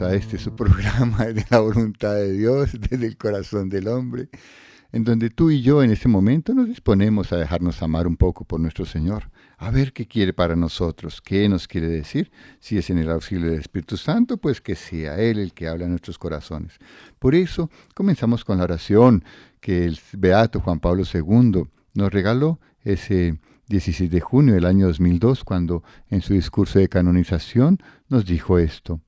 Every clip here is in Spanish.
A este su programa de la voluntad de Dios, desde el corazón del hombre, en donde tú y yo en este momento nos disponemos a dejarnos amar un poco por nuestro Señor, a ver qué quiere para nosotros, qué nos quiere decir. Si es en el auxilio del Espíritu Santo, pues que sea Él el que habla en nuestros corazones. Por eso comenzamos con la oración que el beato Juan Pablo II nos regaló ese 16 de junio del año 2002, cuando en su discurso de canonización nos dijo esto: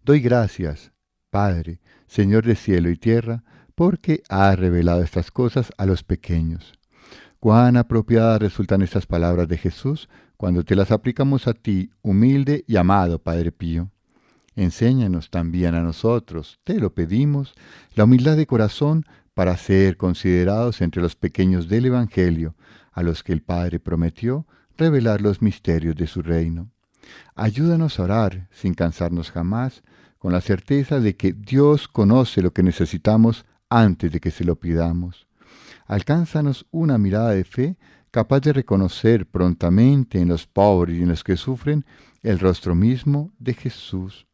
Doy gracias, Padre, Señor de cielo y tierra, porque has revelado estas cosas a los pequeños. Cuán apropiadas resultan estas palabras de Jesús cuando te las aplicamos a ti, humilde y amado Padre Pío. Enséñanos también a nosotros, te lo pedimos, la humildad de corazón para ser considerados entre los pequeños del Evangelio, a los que el Padre prometió revelar los misterios de su reino. Ayúdanos a orar sin cansarnos jamás, con la certeza de que Dios conoce lo que necesitamos antes de que se lo pidamos. Alcánzanos una mirada de fe capaz de reconocer prontamente en los pobres y en los que sufren el rostro mismo de Jesús.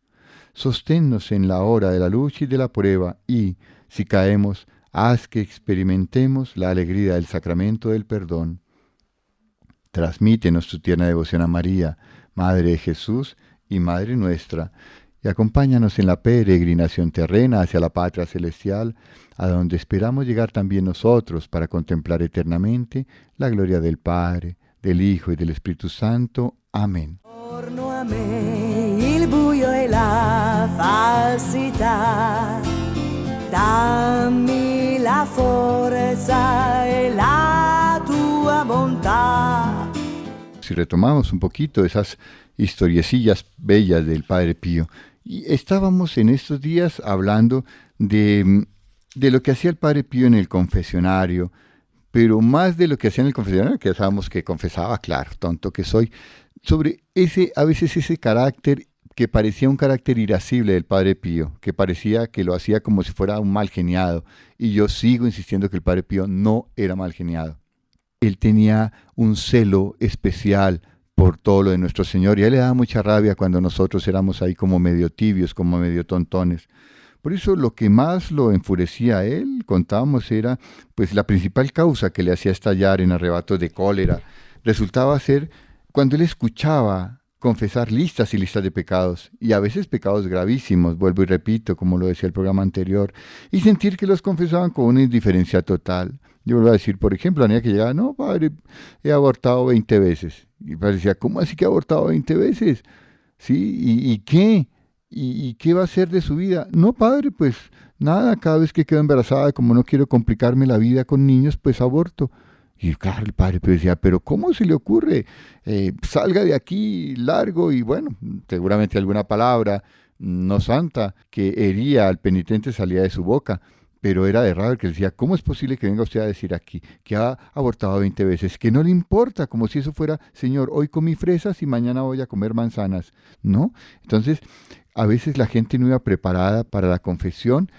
Sosténnos en la hora de la lucha y de la prueba y, si caemos, haz que experimentemos la alegría del sacramento del perdón. Transmítenos tu tierna devoción a María, Madre de Jesús y Madre nuestra, y acompáñanos en la peregrinación terrena hacia la patria celestial, a donde esperamos llegar también nosotros para contemplar eternamente la gloria del Padre, del Hijo y del Espíritu Santo. Amén. Torno a me il buio e la falsità, dammi la forza e la tua bontà. Si retomamos un poquito esas historiecillas bellas del Padre Pío, y estábamos en estos días hablando de lo que hacía el Padre Pío en el confesionario, pero más de lo que hacía en el confesionario, que ya sabemos que confesaba, claro, tonto que soy, sobre a veces ese carácter que parecía un carácter irascible del Padre Pío, que parecía que lo hacía como si fuera un mal geniado, y yo sigo insistiendo que el Padre Pío no era mal geniado. Él tenía un celo especial por todo lo de nuestro Señor, y a él le daba mucha rabia cuando nosotros éramos ahí como medio tibios, como medio tontones. Por eso lo que más lo enfurecía a él, contábamos, era pues la principal causa que le hacía estallar en arrebatos de cólera. Resultaba ser cuando él escuchaba confesar listas y listas de pecados, y a veces pecados gravísimos, vuelvo y repito, como lo decía el programa anterior, y sentir que los confesaban con una indiferencia total. Yo vuelvo a decir, por ejemplo, la niña que llegaba: no, padre, he abortado 20 veces. Y el padre decía: ¿cómo así que ha abortado 20 veces? ¿Sí? ¿Y qué? ¿Y qué va a hacer de su vida? No, padre, pues nada, cada vez que quedo embarazada, como no quiero complicarme la vida con niños, pues aborto. Y claro, el padre pues decía: pero ¿cómo se le ocurre? Salga de aquí largo. Y bueno, seguramente alguna palabra no santa que hería al penitente salía de su boca. Pero era de raro que decía: ¿cómo es posible que venga usted a decir aquí que ha abortado 20 veces? Que no le importa, como si eso fuera: Señor, hoy comí fresas y mañana voy a comer manzanas. ¿No? Entonces, a veces la gente no iba preparada para la confesión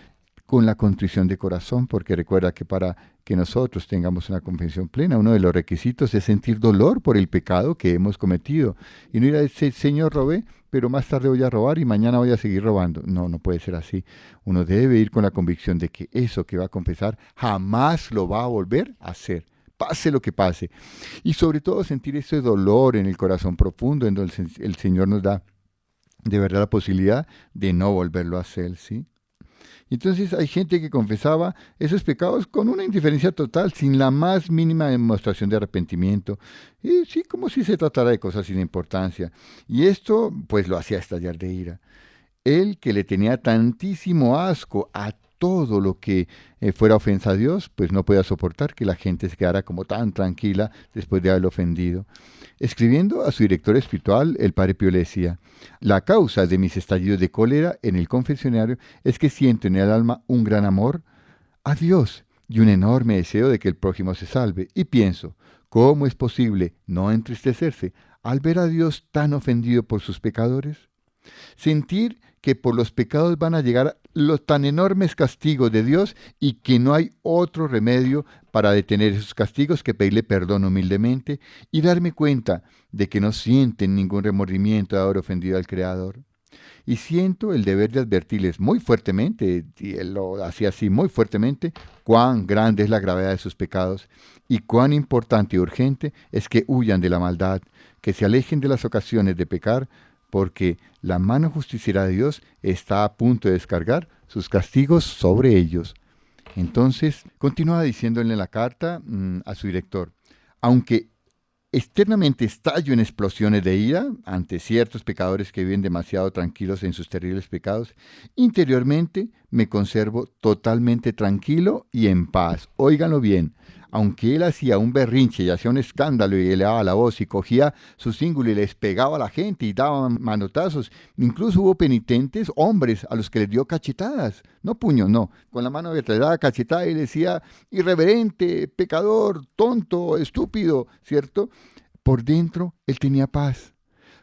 con la contrición de corazón, porque recuerda que para que nosotros tengamos una confesión plena, uno de los requisitos es sentir dolor por el pecado que hemos cometido. Y no ir a decir: Señor, robé, pero más tarde voy a robar y mañana voy a seguir robando. No, no puede ser así. Uno debe ir con la convicción de que eso que va a confesar jamás lo va a volver a hacer, pase lo que pase. Y sobre todo sentir ese dolor en el corazón profundo, en donde el Señor nos da de verdad la posibilidad de no volverlo a hacer, ¿sí? Entonces hay gente que confesaba esos pecados con una indiferencia total, sin la más mínima demostración de arrepentimiento, y sí, como si se tratara de cosas sin importancia. Y esto pues lo hacía estallar de ira. Él, que le tenía tantísimo asco a todo lo que fuera ofensa a Dios, pues no podía soportar que la gente se quedara como tan tranquila después de haberlo ofendido. Escribiendo a su director espiritual, el Padre Pío le decía: la causa de mis estallidos de cólera en el confesionario es que siento en el alma un gran amor a Dios y un enorme deseo de que el prójimo se salve. Y pienso: ¿cómo es posible no entristecerse al ver a Dios tan ofendido por sus pecadores? Sentir que por los pecados van a llegar los tan enormes castigos de Dios y que no hay otro remedio para detener esos castigos que pedirle perdón humildemente, y darme cuenta de que no sienten ningún remordimiento de haber ofendido al Creador. Y siento el deber de advertirles muy fuertemente, y él lo hacía así muy fuertemente, cuán grande es la gravedad de sus pecados y cuán importante y urgente es que huyan de la maldad, que se alejen de las ocasiones de pecar, porque la mano justiciera de Dios está a punto de descargar sus castigos sobre ellos. Entonces, continúa diciéndole en la carta a su director, aunque externamente estallo en explosiones de ira ante ciertos pecadores que viven demasiado tranquilos en sus terribles pecados, interiormente me conservo totalmente tranquilo y en paz. Óiganlo bien. Aunque él hacía un berrinche y hacía un escándalo y elevaba la voz y cogía su cíngulo y les pegaba a la gente y daba manotazos, incluso hubo penitentes, hombres, a los que les dio cachetadas, no puños, no, con la mano abierta, le daba cachetada y le decía, irreverente, pecador, tonto, estúpido, ¿cierto? Por dentro él tenía paz,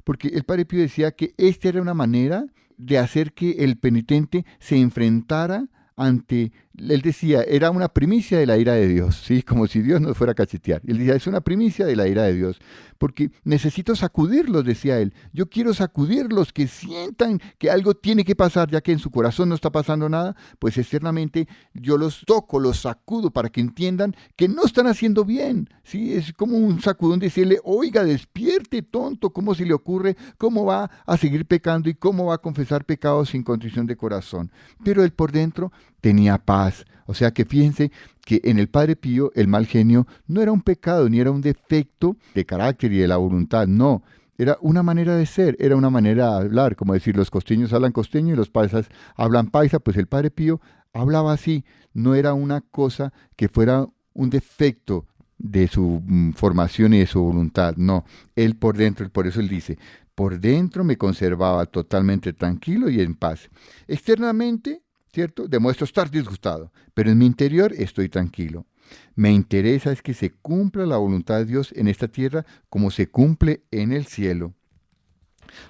porque el Padre Pío decía que esta era una manera de hacer que el penitente se enfrentara ante, él decía, era una primicia de la ira de Dios, ¿sí? Como si Dios nos fuera a cachetear. Él decía, es una primicia de la ira de Dios, porque necesito sacudirlos, decía él. Yo quiero sacudirlos, que sientan que algo tiene que pasar, ya que en su corazón no está pasando nada, pues externamente yo los toco, los sacudo para que entiendan que no están haciendo bien, ¿sí? Es como un sacudón decirle, oiga, despierte, tonto, ¿cómo se le ocurre? ¿Cómo va a seguir pecando y cómo va a confesar pecados sin contrición de corazón? Pero él por dentro tenía paz. O sea que fíjense que en el Padre Pío el mal genio no era un pecado ni era un defecto de carácter y de la voluntad, no. Era una manera de ser, era una manera de hablar, como decir, los costeños hablan costeño y los paisas hablan paisa, pues el Padre Pío hablaba así, no era una cosa que fuera un defecto de su formación y de su voluntad, no. Él por dentro, por eso él dice, por dentro me conservaba totalmente tranquilo y en paz. Externamente, ¿cierto? Demuestro estar disgustado, pero en mi interior estoy tranquilo. Me interesa es que se cumpla la voluntad de Dios en esta tierra como se cumple en el cielo.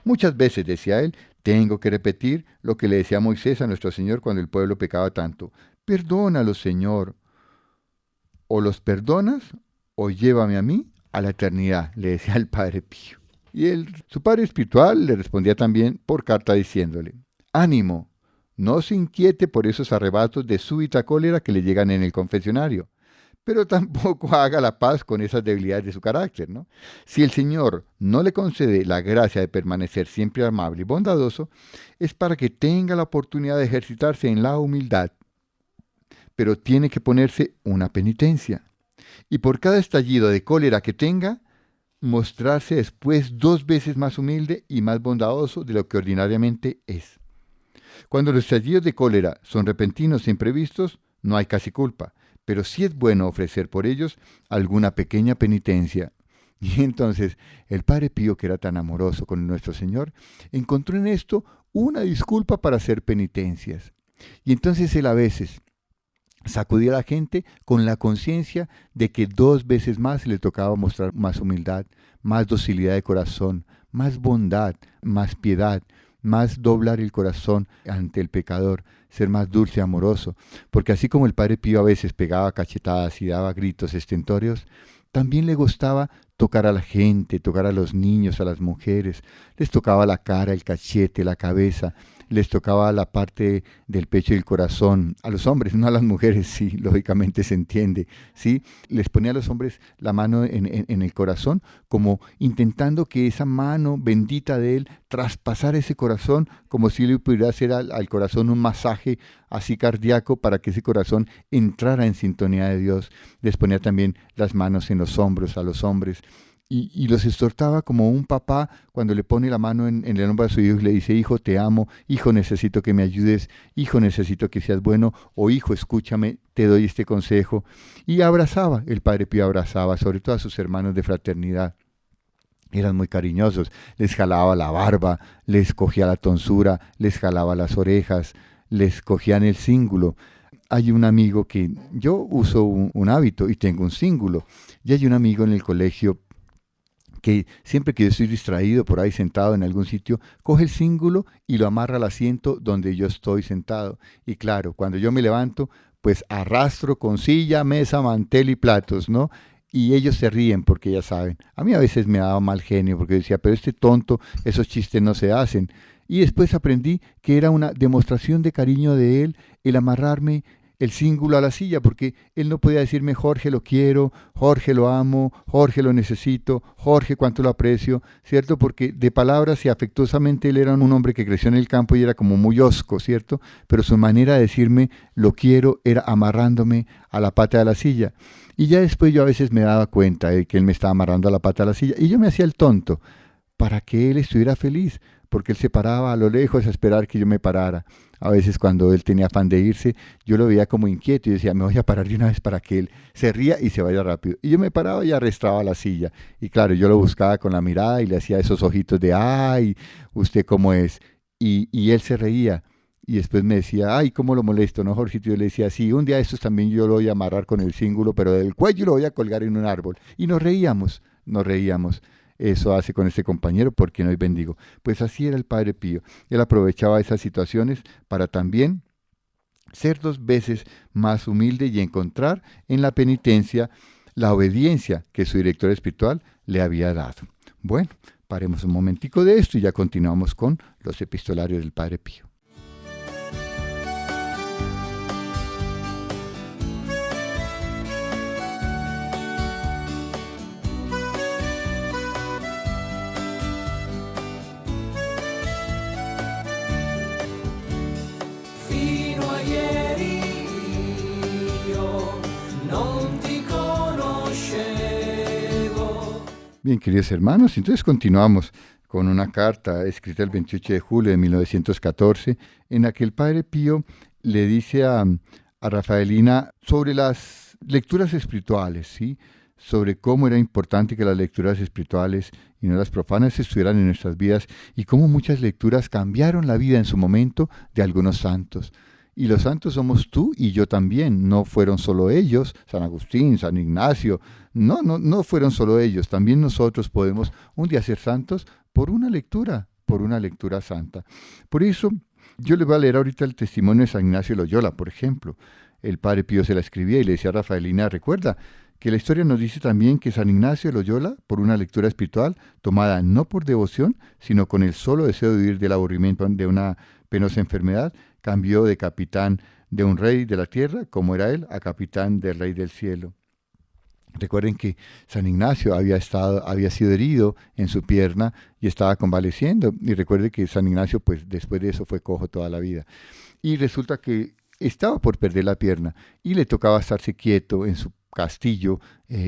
Muchas veces, decía él, tengo que repetir lo que le decía Moisés a nuestro Señor cuando el pueblo pecaba tanto. Perdónalos, Señor. O los perdonas o llévame a mí a la eternidad, le decía el Padre Pío. Y su padre espiritual le respondía también por carta diciéndole, ánimo, no se inquiete por esos arrebatos de súbita cólera que le llegan en el confesionario, pero tampoco haga la paz con esas debilidades de su carácter, ¿no? Si el Señor no le concede la gracia de permanecer siempre amable y bondadoso, es para que tenga la oportunidad de ejercitarse en la humildad, pero tiene que ponerse una penitencia. Y por cada estallido de cólera que tenga, mostrarse después 2 veces más humilde y más bondadoso de lo que ordinariamente es. Cuando los estallidos de cólera son repentinos e imprevistos, no hay casi culpa, pero sí es bueno ofrecer por ellos alguna pequeña penitencia. Y entonces el Padre Pío, que era tan amoroso con nuestro Señor, encontró en esto una disculpa para hacer penitencias. Y entonces él a veces sacudía a la gente con la conciencia de que 2 veces más le tocaba mostrar más humildad, más docilidad de corazón, más bondad, más piedad, más doblar el corazón ante el pecador, ser más dulce y amoroso, porque así como el Padre Pío a veces pegaba cachetadas y daba gritos estentóreos, también le gustaba tocar a la gente, tocar a los niños, a las mujeres, les tocaba la cara, el cachete, la cabeza, les tocaba la parte del pecho y el corazón, a los hombres, no a las mujeres, sí, lógicamente se entiende, sí, les ponía a los hombres la mano en el corazón, como intentando que esa mano bendita de él traspasara ese corazón, como si le pudiera hacer al corazón un masaje así cardíaco para que ese corazón entrara en sintonía de Dios. Les ponía también las manos en los hombros a los hombres, y los exhortaba como un papá cuando le pone la mano en el hombro a su hijo y le dice, hijo, te amo, hijo, necesito que me ayudes, hijo, necesito que seas bueno, o hijo, escúchame, te doy este consejo. Y abrazaba, el Padre Pío abrazaba, sobre todo a sus hermanos de fraternidad. Eran muy cariñosos, les jalaba la barba, les cogía la tonsura, les jalaba las orejas, les cogían el cíngulo. Hay un amigo que yo uso un hábito y tengo un cíngulo, y hay un amigo en el colegio que siempre que yo estoy distraído por ahí sentado en algún sitio, coge el cíngulo y lo amarra al asiento donde yo estoy sentado. Y claro, cuando yo me levanto, pues arrastro con silla, mesa, mantel y platos, ¿no? Y ellos se ríen porque ya saben. A mí a veces me daba mal genio porque decía, pero este tonto, esos chistes no se hacen. Y después aprendí que era una demostración de cariño de él el amarrarme el cíngulo a la silla, porque él no podía decirme Jorge lo quiero, Jorge lo amo, Jorge lo necesito, Jorge cuánto lo aprecio, ¿cierto? Porque de palabras y afectuosamente él era un hombre que creció en el campo y era como muy hosco, ¿cierto? Pero su manera de decirme lo quiero era amarrándome a la pata de la silla. Y ya después yo a veces me daba cuenta de que él me estaba amarrando a la pata de la silla y yo me hacía el tonto para que él estuviera feliz, porque él se paraba a lo lejos a esperar que yo me parara. A veces cuando él tenía afán de irse, yo lo veía como inquieto y decía, me voy a parar de una vez para que él se ría y se vaya rápido. Y yo me paraba y arrastraba la silla. Y claro, yo lo buscaba con la mirada y le hacía esos ojitos de, ay, ¿usted cómo es? Y él se reía. Y después me decía, ay, cómo lo molesto, ¿no, Jorgito? Yo le decía, sí, un día de estos también yo lo voy a amarrar con el cíngulo, pero del cuello lo voy a colgar en un árbol. Y nos reíamos, nos reíamos. Eso hace con este compañero, por quien hoy bendigo. Pues así era el Padre Pío. Él aprovechaba esas situaciones para también ser 2 veces más humilde y encontrar en la penitencia la obediencia que su director espiritual le había dado. Bueno, paremos un momentico de esto y ya continuamos con los epistolarios del Padre Pío. Bien, queridos hermanos, entonces continuamos con una carta escrita el 28 de julio de 1914, en la que el Padre Pío le dice a Rafaelina sobre las lecturas espirituales, ¿sí? Sobre cómo era importante que las lecturas espirituales y no las profanas estuvieran en nuestras vidas y cómo muchas lecturas cambiaron la vida en su momento de algunos santos. Y los santos somos tú y yo también, no fueron solo ellos, San Agustín, San Ignacio, no fueron solo ellos, también nosotros podemos un día ser santos por una lectura santa. Por eso yo les voy a leer ahorita el testimonio de San Ignacio de Loyola, por ejemplo. El Padre Pío se la escribía y le decía a Rafaelina, recuerda que la historia nos dice también que San Ignacio de Loyola, por una lectura espiritual, tomada no por devoción, sino con el solo deseo de huir del aburrimiento de una penosa enfermedad, cambió de capitán de un rey de la tierra, como era él, a capitán del rey del cielo. Recuerden que San Ignacio había sido herido en su pierna y estaba convaleciendo. Y recuerden que San Ignacio, pues después de eso fue cojo toda la vida. Y resulta que estaba por perder la pierna y le tocaba estarse quieto en su castillo,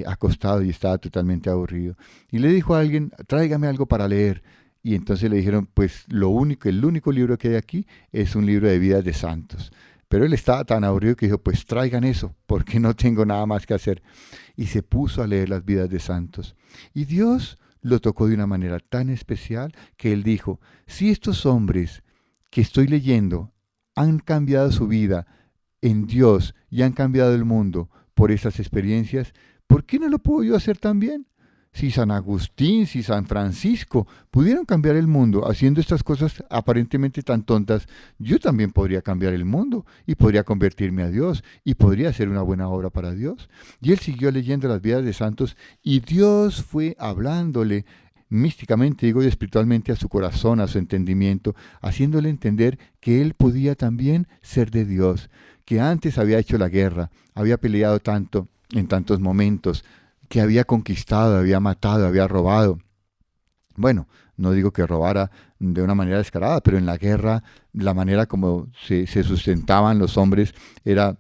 acostado, y estaba totalmente aburrido. Y le dijo a alguien, tráigame algo para leer. Y entonces le dijeron, pues el único libro que hay aquí es un libro de vidas de santos. Pero él estaba tan aburrido que dijo, pues traigan eso, porque no tengo nada más que hacer. Y se puso a leer las vidas de santos. Y Dios lo tocó de una manera tan especial que él dijo, si estos hombres que estoy leyendo han cambiado su vida en Dios y han cambiado el mundo por esas experiencias, ¿por qué no lo puedo yo hacer también? Si San Agustín, si San Francisco pudieron cambiar el mundo haciendo estas cosas aparentemente tan tontas, yo también podría cambiar el mundo y podría convertirme a Dios y podría hacer una buena obra para Dios. Y él siguió leyendo las vidas de santos y Dios fue hablándole místicamente, digo, y espiritualmente a su corazón, a su entendimiento, haciéndole entender que él podía también ser de Dios, que antes había hecho la guerra, había peleado tanto en tantos momentos, que había conquistado, había matado, había robado. Bueno, no digo que robara de una manera descarada, pero en la guerra la manera como se sustentaban los hombres era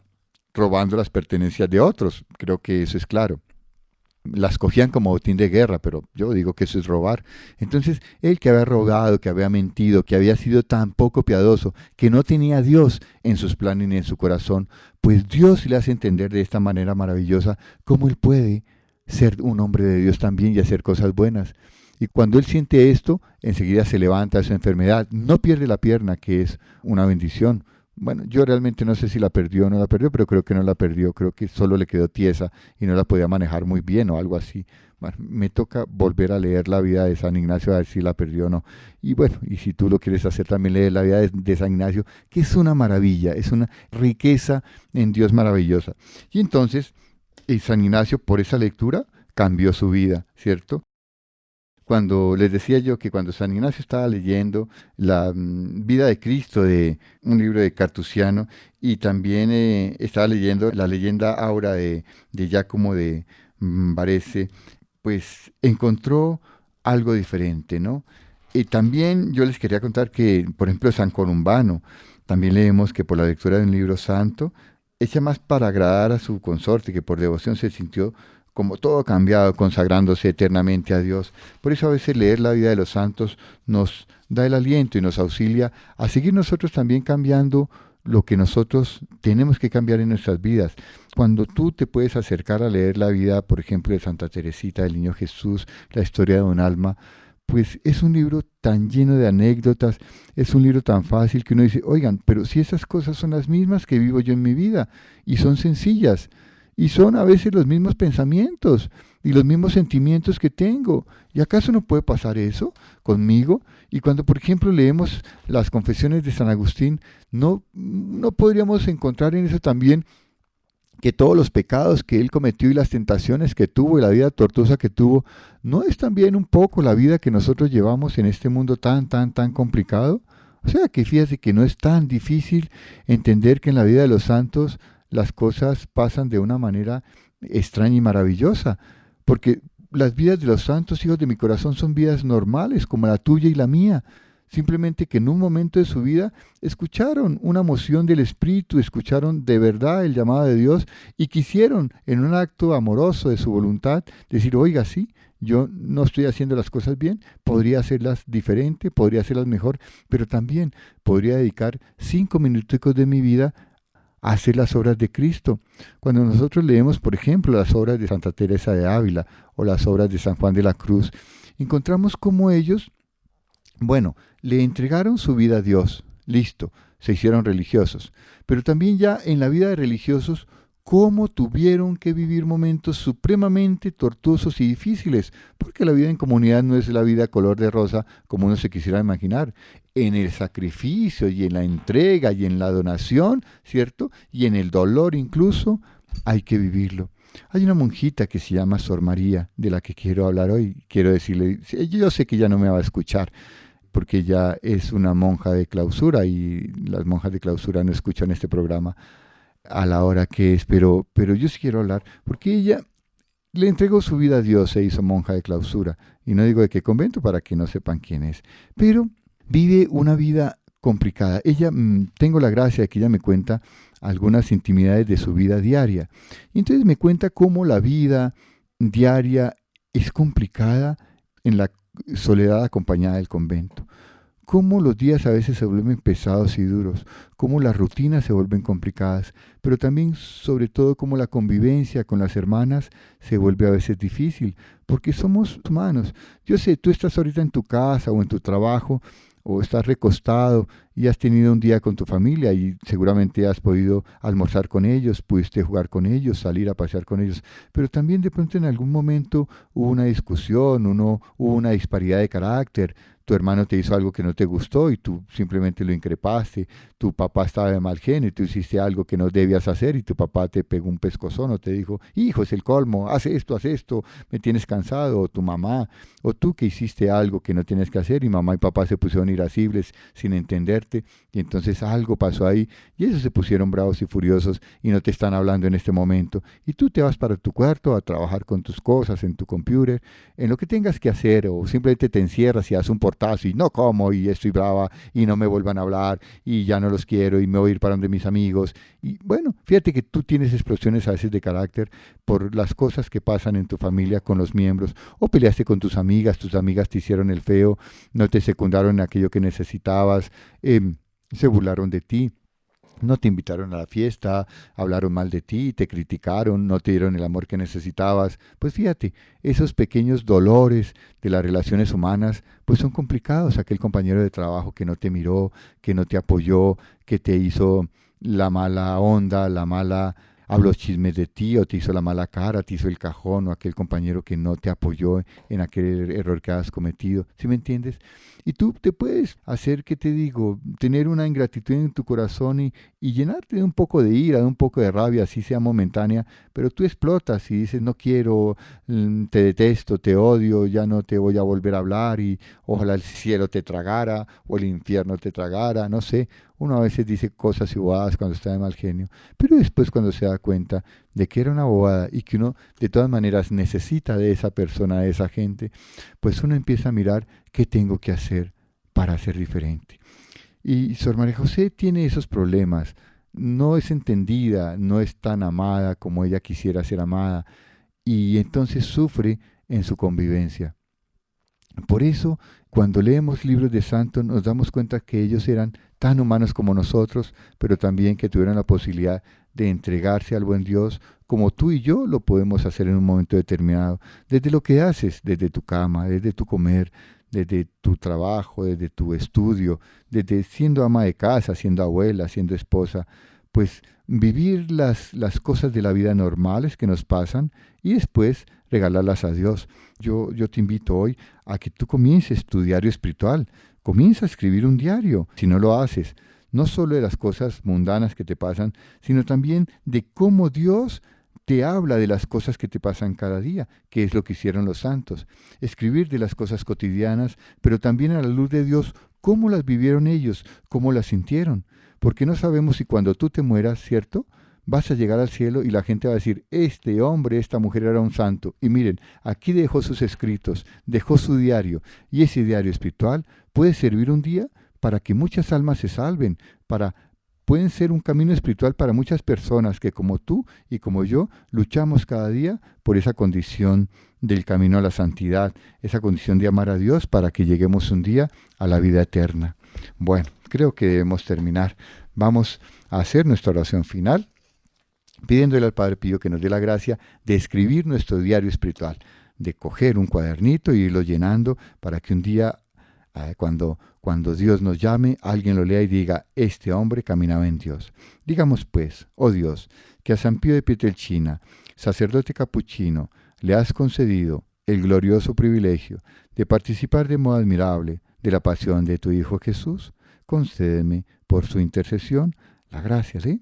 robando las pertenencias de otros. Creo que eso es claro. Las cogían como botín de guerra, pero yo digo que eso es robar. Entonces, él que había robado, que había mentido, que había sido tan poco piadoso, que no tenía a Dios en sus planes ni en su corazón, pues Dios le hace entender de esta manera maravillosa cómo él puede ser un hombre de Dios también y hacer cosas buenas. Y cuando él siente esto, enseguida se levanta de su enfermedad, no pierde la pierna, que es una bendición. Bueno, yo realmente no sé si la perdió o no la perdió, pero creo que no la perdió, creo que solo le quedó tiesa y no la podía manejar muy bien o algo así. Bueno, me toca volver a leer la vida de San Ignacio a ver si la perdió o no. Y bueno, y si tú lo quieres hacer también, leer la vida de San Ignacio, que es una maravilla, es una riqueza en Dios maravillosa. Y entonces, San Ignacio, por esa lectura, cambió su vida, ¿cierto? cuando les decía yo que cuando San Ignacio estaba leyendo la vida de Cristo de un libro de Cartusiano y también estaba leyendo la leyenda Aura de Giacomo de Varese, pues encontró algo diferente, ¿no? Y también yo les quería contar que, por ejemplo, San Columbano, también leemos que por la lectura de un libro santo, echa más para agradar a su consorte, que por devoción se sintió como todo cambiado, consagrándose eternamente a Dios. Por eso a veces leer la vida de los santos nos da el aliento y nos auxilia a seguir nosotros también cambiando lo que nosotros tenemos que cambiar en nuestras vidas. Cuando tú te puedes acercar a leer la vida, por ejemplo, de Santa Teresita, del Niño Jesús, la historia de un alma, pues es un libro tan lleno de anécdotas, es un libro tan fácil que uno dice, oigan, pero si esas cosas son las mismas que vivo yo en mi vida, y son sencillas, y son a veces los mismos pensamientos y los mismos sentimientos que tengo. ¿Y acaso no puede pasar eso conmigo? Y cuando, por ejemplo, leemos las confesiones de San Agustín, ¿no podríamos encontrar en eso también que todos los pecados que él cometió y las tentaciones que tuvo y la vida tortuosa que tuvo, ¿no es también un poco la vida que nosotros llevamos en este mundo tan complicado? O sea, que fíjate que no es tan difícil entender que en la vida de los santos las cosas pasan de una manera extraña y maravillosa, porque las vidas de los santos, hijos de mi corazón, son vidas normales, como la tuya y la mía. Simplemente que en un momento de su vida escucharon una moción del Espíritu, escucharon de verdad el llamado de Dios y quisieron, en un acto amoroso de su voluntad, decir, oiga, sí, yo no estoy haciendo las cosas bien, podría hacerlas diferente, podría hacerlas mejor, pero también podría dedicar 5 minutos de mi vida a hacer las obras de Cristo. Cuando nosotros leemos, por ejemplo, las obras de Santa Teresa de Ávila o las obras de San Juan de la Cruz, encontramos cómo ellos, bueno, le entregaron su vida a Dios, listo, se hicieron religiosos, pero también ya en la vida de religiosos, cómo tuvieron que vivir momentos supremamente tortuosos y difíciles, porque la vida en comunidad no es la vida color de rosa como uno se quisiera imaginar. En el sacrificio y en la entrega y en la donación, ¿cierto? Y en el dolor incluso, hay que vivirlo. Hay una monjita que se llama Sor María, de la que quiero hablar hoy. Quiero decirle, yo sé que ya no me va a escuchar, porque ella es una monja de clausura y las monjas de clausura no escuchan este programa a la hora que es, pero yo sí quiero hablar, porque ella le entregó su vida a Dios, se hizo monja de clausura, y no digo de qué convento para que no sepan quién es, pero vive una vida complicada. Ella, tengo la gracia de que ella me cuenta algunas intimidades de su vida diaria, y entonces me cuenta cómo la vida diaria es complicada en la soledad acompañada del convento. Cómo los días a veces se vuelven pesados y duros, cómo las rutinas se vuelven complicadas, pero también, sobre todo, cómo la convivencia con las hermanas se vuelve a veces difícil, porque somos humanos. Yo sé, tú estás ahorita en tu casa o en tu trabajo, o estás recostado y has tenido un día con tu familia y seguramente has podido almorzar con ellos, pudiste jugar con ellos, salir a pasear con ellos, pero también de pronto en algún momento hubo una discusión, hubo una disparidad de carácter, tu hermano te hizo algo que no te gustó y tú simplemente lo increpaste, tu papá estaba de mal genio y tú hiciste algo que no debías hacer y tu papá te pegó un pescozón o te dijo, hijo, es el colmo, haz esto, me tienes cansado, o tu mamá, o tú que hiciste algo que no tienes que hacer y mamá y papá se pusieron irascibles sin entenderte y entonces algo pasó ahí y ellos se pusieron bravos y furiosos y no te están hablando en este momento y tú te vas para tu cuarto a trabajar con tus cosas en tu computer, en lo que tengas que hacer o simplemente te encierras y haces un portazo y no como y estoy brava y no me vuelvan a hablar y ya no los quiero y me voy a ir para donde mis amigos y bueno, fíjate que tú tienes explosiones a veces de carácter por las cosas que pasan en tu familia con los miembros o peleaste con tus amigas te hicieron el feo, no te secundaron en aquello que necesitabas, se burlaron de ti, no te invitaron a la fiesta, hablaron mal de ti, te criticaron, no te dieron el amor que necesitabas. Pues fíjate, esos pequeños dolores de las relaciones humanas, pues son complicados. Aquel compañero de trabajo que no te miró, que no te apoyó, que te hizo la mala onda, la mala habló chismes de ti, o te hizo la mala cara, te hizo el cajón, o aquel compañero que no te apoyó en aquel error que has cometido. ¿Sí me entiendes? Y tú te puedes hacer, ¿qué te digo? Tener una ingratitud en tu corazón y llenarte de un poco de ira, de un poco de rabia, así sea momentánea, pero tú explotas y dices, no quiero, te detesto, te odio, ya no te voy a volver a hablar y ojalá el cielo te tragara o el infierno te tragara, no sé. Uno a veces dice cosas y bobadas cuando está de mal genio, pero después cuando se da cuenta de que era una bobada y que uno de todas maneras necesita de esa persona, de esa gente, pues uno empieza a mirar qué tengo que hacer para ser diferente. Y Sor María José tiene esos problemas, no es entendida, no es tan amada como ella quisiera ser amada, y entonces sufre en su convivencia. Por eso, cuando leemos libros de santos, nos damos cuenta que ellos eran tan humanos como nosotros, pero también que tuvieron la posibilidad de entregarse al buen Dios, como tú y yo lo podemos hacer en un momento determinado, desde lo que haces, desde tu cama, desde tu comer, desde tu trabajo, desde tu estudio, desde siendo ama de casa, siendo abuela, siendo esposa, pues vivir las cosas de la vida normales que nos pasan y después regalarlas a Dios. Yo te invito hoy a que tú comiences tu diario espiritual, comienza a escribir un diario, si no lo haces, no solo de las cosas mundanas que te pasan, sino también de cómo Dios te habla de las cosas que te pasan cada día, que es lo que hicieron los santos. Escribir de las cosas cotidianas, pero también a la luz de Dios, cómo las vivieron ellos, cómo las sintieron. Porque no sabemos si cuando tú te mueras, ¿cierto?, vas a llegar al cielo y la gente va a decir, este hombre, esta mujer era un santo. Y miren, aquí dejó sus escritos, dejó su diario. Y ese diario espiritual puede servir un día para que muchas almas se salven, pueden ser un camino espiritual para muchas personas que como tú y como yo luchamos cada día por esa condición del camino a la santidad, esa condición de amar a Dios para que lleguemos un día a la vida eterna. Bueno, creo que debemos terminar. Vamos a hacer nuestra oración final, pidiéndole al Padre Pío que nos dé la gracia de escribir nuestro diario espiritual, de coger un cuadernito y irlo llenando para que un día, cuando Dios nos llame, alguien lo lea y diga, este hombre caminaba en Dios. Digamos pues, oh Dios, que a San Pío de Pietrelcina, sacerdote capuchino, le has concedido el glorioso privilegio de participar de modo admirable de la pasión de tu Hijo Jesús, concédeme por su intercesión la gracia de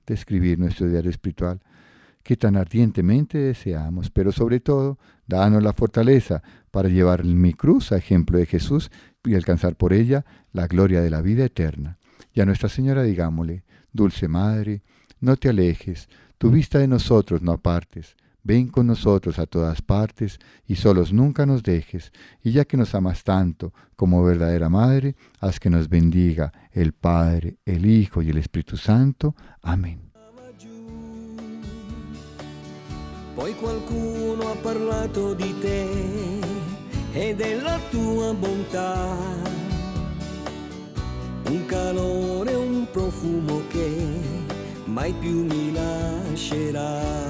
escribir nuestro diario espiritual que tan ardientemente deseamos, pero sobre todo, danos la fortaleza para llevar mi cruz a ejemplo de Jesús y alcanzar por ella la gloria de la vida eterna. Y a Nuestra Señora digámosle, Dulce Madre, no te alejes, tu vista de nosotros no apartes, ven con nosotros a todas partes y solos nunca nos dejes, y ya que nos amas tanto como verdadera Madre, haz que nos bendiga el Padre, el Hijo y el Espíritu Santo. Amén. Poi qualcuno ha parlato di te e della tua bontà, un calore, un profumo che mai più mi lascerà.